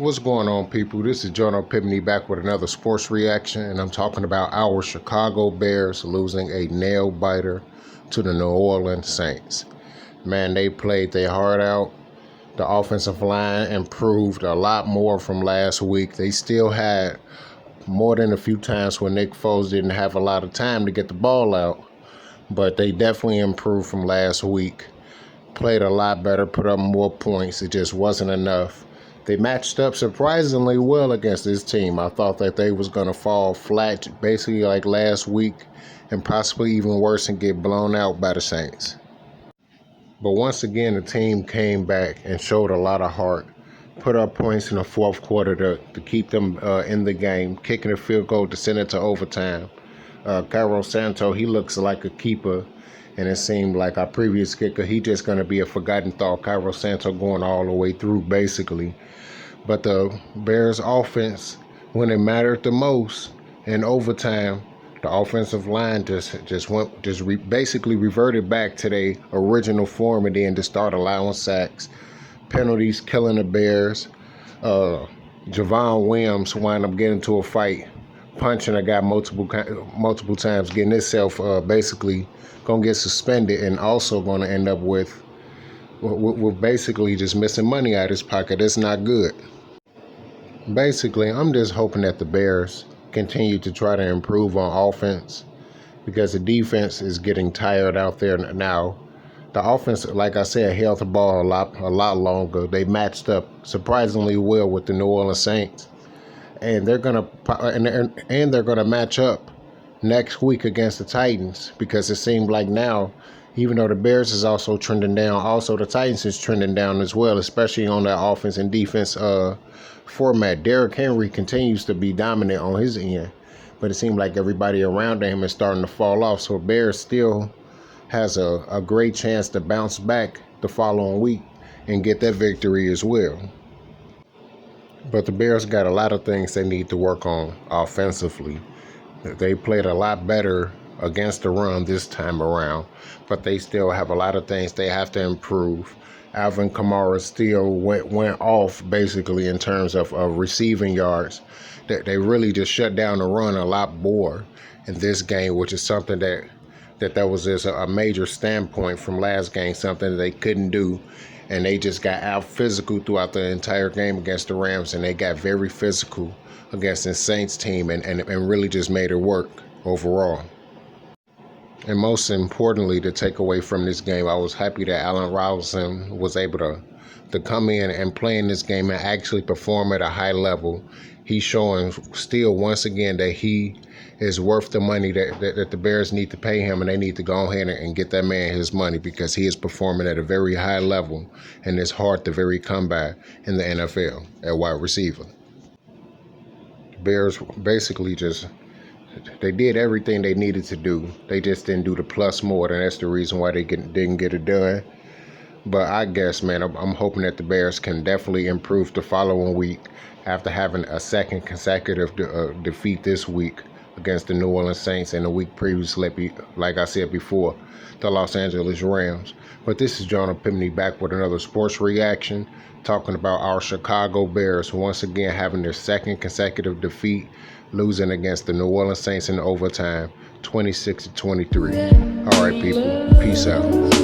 What's going on, people? This is John Pipney back with another sports reaction, and I'm talking about our Chicago Bears losing a nail biter to the New Orleans Saints. Man, they played their heart out. The offensive line improved a lot more from last week. They still had more than a few times when Nick Foles didn't have a lot of time to get the ball out, but they definitely improved from last week. Played a lot better, put up more points. It just wasn't enough. They matched up surprisingly well against this team. I thought that they was going to fall flat basically like last week and possibly even worse and get blown out by the Saints. But once again, the team came back and showed a lot of heart. Put up points in the fourth quarter to keep them in the game, kicking a field goal to send it to overtime. Cairo Santo, he looks like a keeper. And it seemed like our previous kicker, he just going to be a forgotten thought. Cairo Santo going all the way through, basically. But the Bears' offense, when it mattered the most in overtime, the offensive line basically reverted back to their original form and then to start allowing sacks, penalties, killing the Bears. Javon Williams wound up getting into a fight, punching a guy multiple times, getting himself basically going to get suspended and also going to end up with basically just missing money out of his pocket. It's not good. Basically, I'm just hoping that the Bears continue to try to improve on offense because the defense is getting tired out there now. The offense, like I said, held the ball a lot longer. They matched up surprisingly well with the New Orleans Saints, and they're gonna match up next week against the Titans, because it seemed like now, even though the Bears is also trending down, also the Titans is trending down as well, especially on that offense and defense format. Derrick Henry continues to be dominant on his end, but it seemed like everybody around him is starting to fall off. So Bears still has a great chance to bounce back the following week and get that victory as well. But the Bears got a lot of things they need to work on offensively. They played a lot better against the run this time around, but they still have a lot of things they have to improve. Alvin Kamara still went off basically in terms of receiving yards. They really just shut down the run a lot more in this game, which is something that was just a major standpoint from last game, something that they couldn't do. And they just got out physical throughout the entire game against the Rams, and they got very physical against the Saints team and really just made it work overall. And most importantly, to take away from this game, I was happy that Allen Robinson was able to come in and play in this game and actually perform at a high level. He's showing still once again that he is worth the money that the Bears need to pay him, and they need to go ahead and get that man his money because he is performing at a very high level, and it's hard to very come by in the NFL at wide receiver. Bears basically they did everything they needed to do. They just didn't do the plus more, and that's the reason why they didn't get it done. But I guess, man, I'm hoping that the Bears can definitely improve the following week after having a second consecutive defeat this week against the New Orleans Saints and the week previously, like I said before, the Los Angeles Rams. But this is John Pipney back with another sports reaction, talking about our Chicago Bears once again having their second consecutive defeat, losing against the New Orleans Saints in overtime, 26-23. All right, people, peace out.